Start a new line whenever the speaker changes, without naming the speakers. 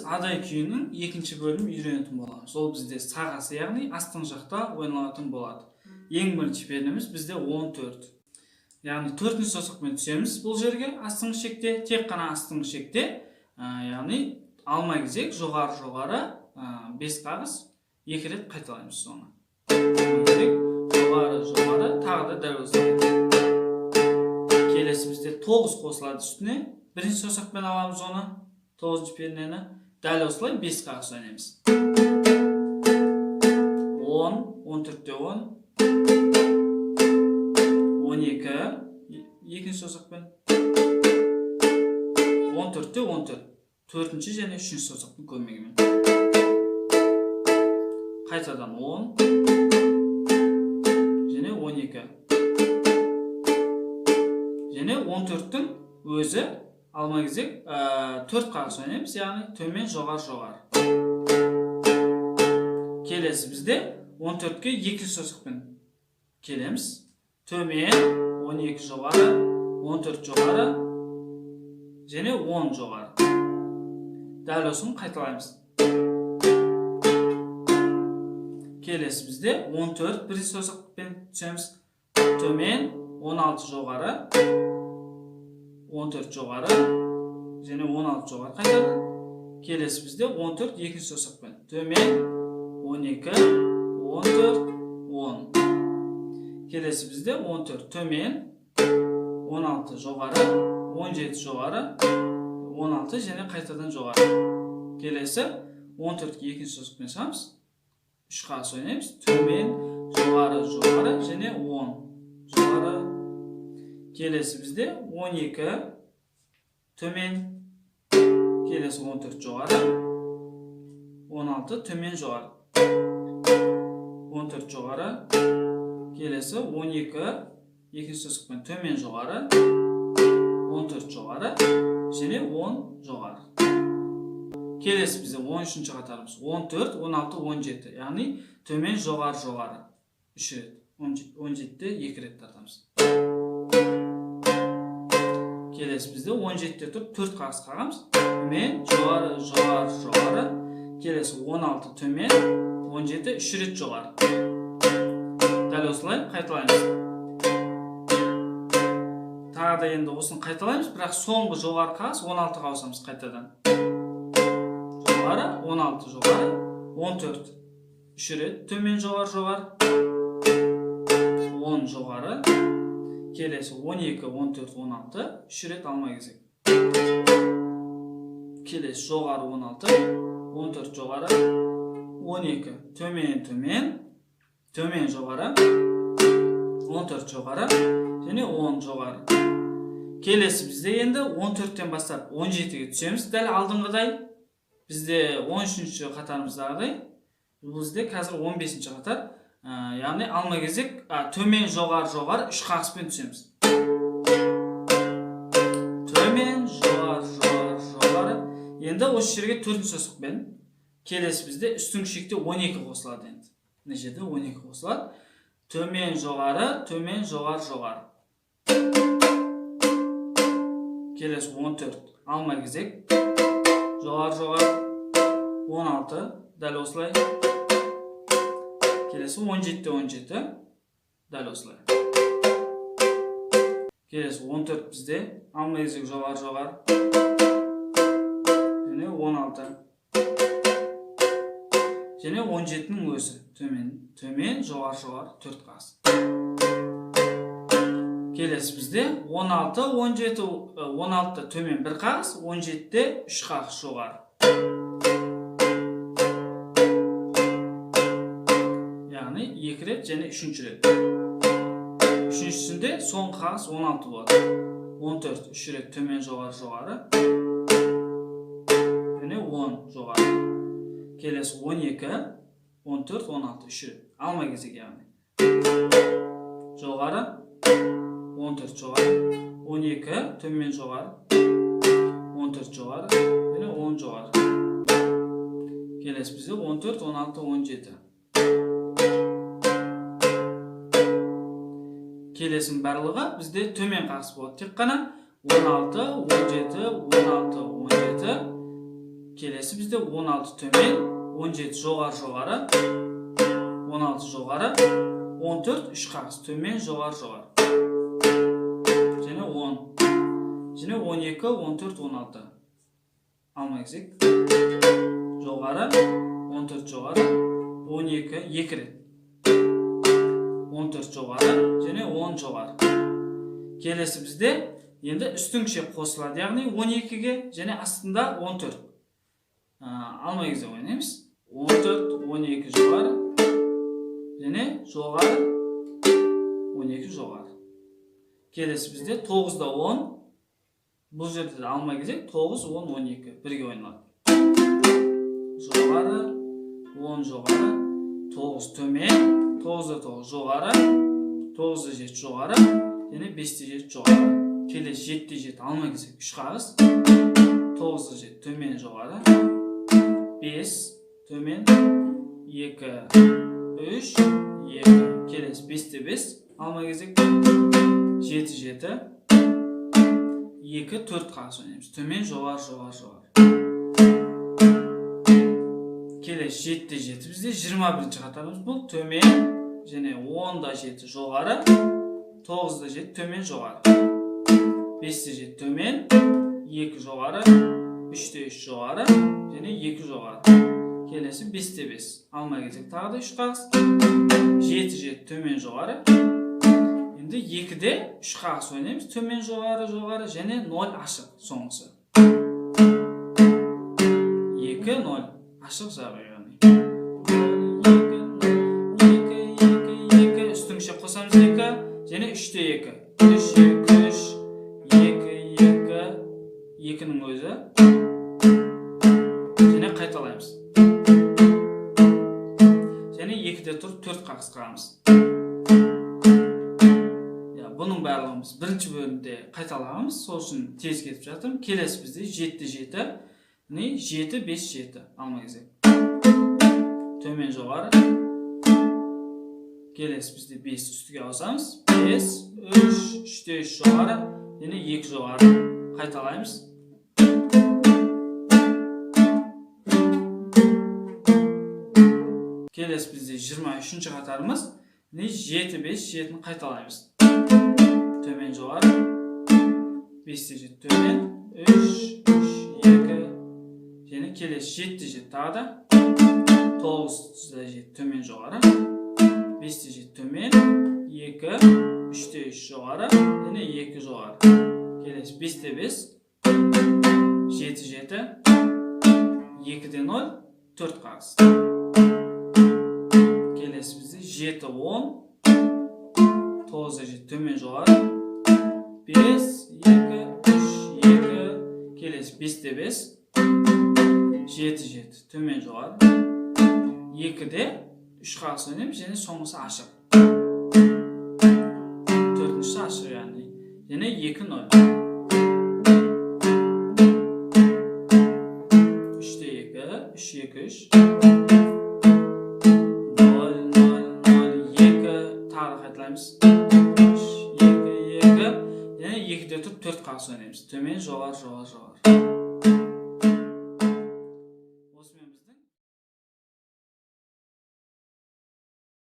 Адай күйінің екінші бөлім үйренетін боламыз. Ол бізде сағасы, яғни астың жақта ойналатын болады. Ең бірінші пеніміз бізде 14. Яғни 4-ші созақпен түсеміз бұл жерге астыңғы шекте, тек қана астыңғы шекте, яғни алма кезек жоғары 5 қағыс 2 рет қайталаймыз соны. Жоғары, тағы да дәл осылай. Келесі бізде 9 қосылады үстіне. Бірінші созақпен аламыз оны, 9-ші пернені. Дәл осылай 5 қағыс ойнаймыз. 10, 14-те 10, 12, екінші созақпен, 14-те 14, 4-ші және 3-ші созақпен көмегімен. Қайтадан 10 және 12 және 14-тің өзі алма кезек 4 қағыс ойнаймыз, яғни төмен жоғары. Келесі бізде 14-ке 2 созақпен келеміз. Төмен 12 жоғары, 14 жоғары және 10 жоғары. Дәл осыны қайталаймыз. Келесі бізде 14 бірінші созақпен түсеміз. Төмен 16 жоғары, 14 жоғары және 16 жоғары қайтады. Келесі бізде 14 екінші созақпен. Төмен 12, 14, 10. Келесі бізде 14 төмен, 16 жоғары, 17 жоғары, 16 және қайтадан жоғары. Келесі 14-ке екінші созақпен шығамыз. 3 қағыс ойнаймыз. Төмен, жоғары және 10 жоғары. Келесі бізде 12 төмен, келесі 14 жоғары, 16 төмен жоғары, 14 жоғары, келесі 12 екінші созақпен төмен жоғары, 14 жоғары және 10 жоғары. Келесі бізде 13-ші қатарымыз 14, 16, 17, яғни төмен жоғары 3 рет, 17-те 2 рет тартамыз. Келесі бізде 17-те тұрып 4 қағыс қағамыз. Төмен, жоғары. Келесі 16 төмен, 17 3 рет жоғары. Дәл осылай қайталаймыз. Тағы да енді осыны қайталаймыз, бірақ соңғы жоғары қағыс 16-ға ауысамыз қайтадан. Жоғары, 16 жоғары, 14 3 рет төмен жоғары, 10 жоғары. Келесі 12, 14, 16, 3 рет алма кезек. Келесі жоғары 16, 14 жоғары, 12 төмен жоғары, 14 жоғары және 10 жоғары. Келесі бізде енді 14-тен бастап 17-ге түсеміз. Дәл алдыңғыдай бізде 13-ші қатарымыздағыдай. Бұл бізде қазір 15-ші қатар. Яғни алма кезек төмен жоғары 3 қағыспен түсеміз. Төмен жоғары. Енді осы жерге 4-ші созақпен. Келесі бізде үстіңгі шекте 12 қосылады енді. Мына жерде 12 қосылады. Төмен жоғары. Келесі 14 алма кезек. Жоғары. 16 дәл осылай. Келесі 17-те 17, дәл осылай. Келесі 14 бізде, алма кезек жоғары. Және 16. Және 17-нің өзі, төмен, жоғары, 4 қағыс. Келесі бізде 16, 16 төмен 1 қағыс, 17-те 3 қағыс жоғары. Яғни 2 рет және 3-ші рет. 3-шісінде соңғы қағыс 16 болады. 14 3 рет төмен жоғары. Және 10 жоғары. Келесі 12, 14, 16 3 рет. Алма кезек яғни. Жоғары, 14 жоғары, 12 төмен жоғары, 14 жоғары және 10 жоғары. Келесі бізде 14, 16, 17. Келесінің барлығы бізде төмен қағыс болады. Тек қана 16, 17, 16, 17. келесі бізде 16 төмен, 17 жоғары, 16 жоғары, 14 3 қағыс төмен, жоғары. Және 10. Және 12, 14, 16. Алмай кезек. Жоғары, 14 жоғары, 12, 2 рет. 14 жоғары, және 10 жоғары. Келесі бізде енді үстіңше қосылады, яғни 12-ге және астында 14. Алмай кезек ойнаймыз. 14, 12 жоғары, және жоғары, 12 жоғары. Келесі бізде 9-да 10. Бұл жерде де алмай кезек 9, 10, 12 бірге ойналады. Жоғары, 10 жоғары, 9 төмен, 9-да 9 жоғары, 9-да 7 жоғары, және 5-те 7 жоғары. Келесі 7-те 7 алмай кезек 3 қағыс, 9-да 7 төмен жоғары, 5 төмен, 2, 3, 2. Келесі 5-те 5 алмай кезек 7, 7, 2, 4 қағыс ойнаймыз. Төмен, жоғары. Келесі 7-те 7 бізде 21-ші қатарымыз бұл. Төмен, және 10-да 7 жоғары, 9-да 7 төмен, жоғары. 5-те 7 төмен, 2 жоғары, 3-те 3 жоғары, және 2 жоғары. Келесі 5-те 5 алмай кезек тағы да 3 қағыс. 7 төмен, жоғары. Енді 2-де 3 қағыс ойнаймыз. Төмен, жоғары, және 0 ашық соңғысы. 2, 0 ашық жағы яғни. 2, үстіңше қосамыз 2, және 3-те 2. 3, 2, 2-нің өзі. Және қайталаймыз. Және 2-де тұрып 4 қағыс қағамыз. Бұның барлығымыз бірінші бөлімде қайталағымыз, сол үшін тез кетіп жатырмын. Келесі бізде 7-те 7, 7, 5, 7 алмай кезек. Төмен, жоғары. Келесі бізде 5 үстіге ауысамыз. 5, 3, 3-те 3 жоғары, және 2 жоғары. Қайталаймыз. Келесі бізде 23-ші қатарымыз. 7, 5, 7-ні қайталаймыз. Төмен, жоғары. 5-те 7 төмен, 3, 2. Және келесі 7-те 7 тағы да. 9-да 7 төмен, жоғары. 5-те 7 төмен, 2, 3-те 3 жоғары, және 2 жоғары. Келесі 5-те 5, 7, 7, 2-де 0, 4 қағыс. Келесі бізде 7, 10, 9-да 7 төмен, жоғары. 5, 2, 3, 2. Келесі 5-те 5, 7, 7 төмен, жоғары. 2-де 3 қағыс ойнаймыз, және соңғысы ашық. 4-ші ашық яғни. Және 2, 0. 3-те 2, 3, 2, 3. 0, 0, 0, 2. Тағы қайталаймыз. 3, 2, 2. Және 2-де тұрып 4 қағыс ойнаймыз. Төмен, жоғары.